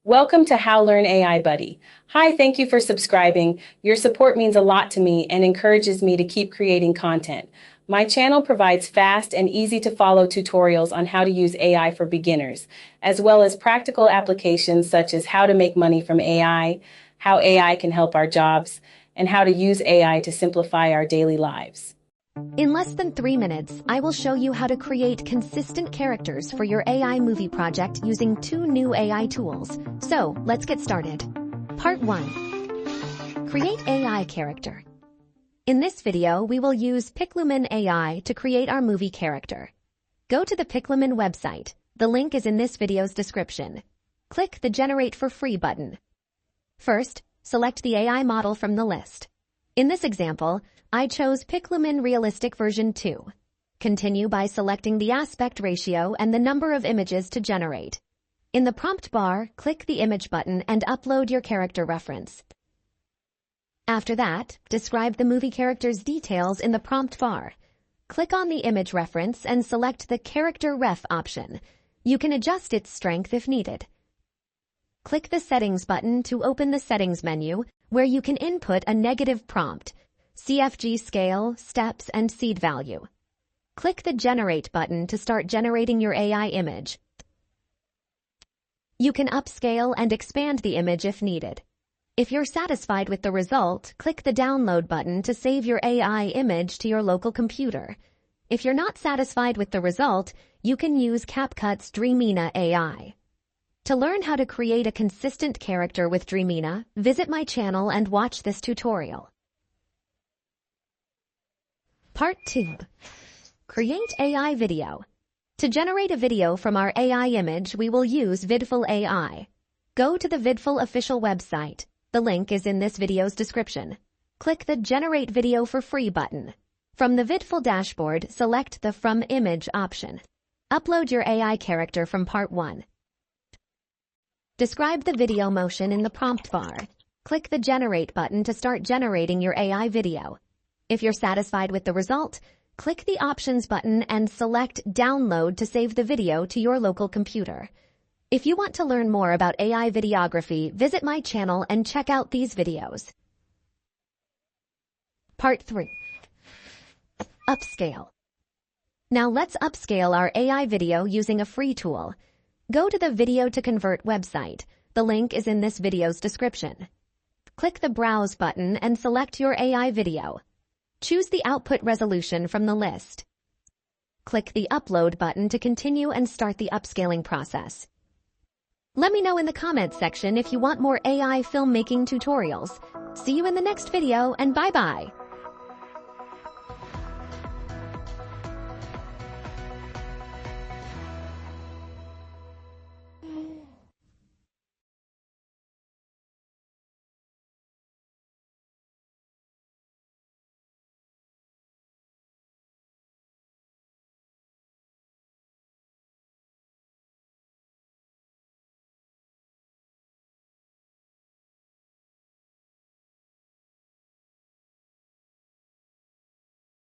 Welcome to How Learn AI Buddy. Hi, thank you for subscribing. Your support means a lot to me and encourages me to keep creating content. My channel provides fast and easy to follow tutorials on how to use AI for beginners, as well as practical applications such as how to make money from AI, how AI can help our jobs, and how to use AI to simplify our daily lives. In less than 3 minutes, I will show you how to create consistent characters for your AI movie project using 2 new AI tools. So, let's get started. Part 1. Create AI character. In this video, we will use Piclumen AI to create our movie character. Go to the Piclumen website. The link is in this video's description. Click the Generate for Free button. First, select the AI model from the list. In this example, I chose Piclumen Realistic version 2. Continue by selecting the aspect ratio and the number of images to generate. In the prompt bar, click the image button and upload your character reference. After that, describe the movie character's details in the prompt bar. Click on the image reference and select the Character Ref option. You can adjust its strength if needed. Click the Settings button to open the Settings menu, where you can input a negative prompt, CFG scale, steps, and seed value. Click the Generate button to start generating your AI image. You can upscale and expand the image if needed. If you're satisfied with the result, click the Download button to save your AI image to your local computer. If you're not satisfied with the result, you can use CapCut's Dreamina AI. To learn how to create a consistent character with Dreamina, visit my channel and watch this tutorial. Part 2. Create AI video. To generate a video from our AI image, we will use Vidful AI. Go to the Vidful official website. The link is in this video's description. Click the Generate Video for Free button. From the Vidful dashboard, select the From Image option. Upload your AI character from Part 1. Describe the video motion in the prompt bar. Click the Generate button to start generating your AI video. If you're satisfied with the result, click the Options button and select Download to save the video to your local computer. If you want to learn more about AI videography, visit my channel and check out these videos. Part 3. Upscale. Now let's upscale our AI video using a free tool. Go to the Video to Convert website. The link is in this video's description. Click the Browse button and select your AI video. Choose the output resolution from the list. Click the Upload button to continue and start the upscaling process. Let me know in the comments section if you want more AI filmmaking tutorials. See you in the next video and bye-bye.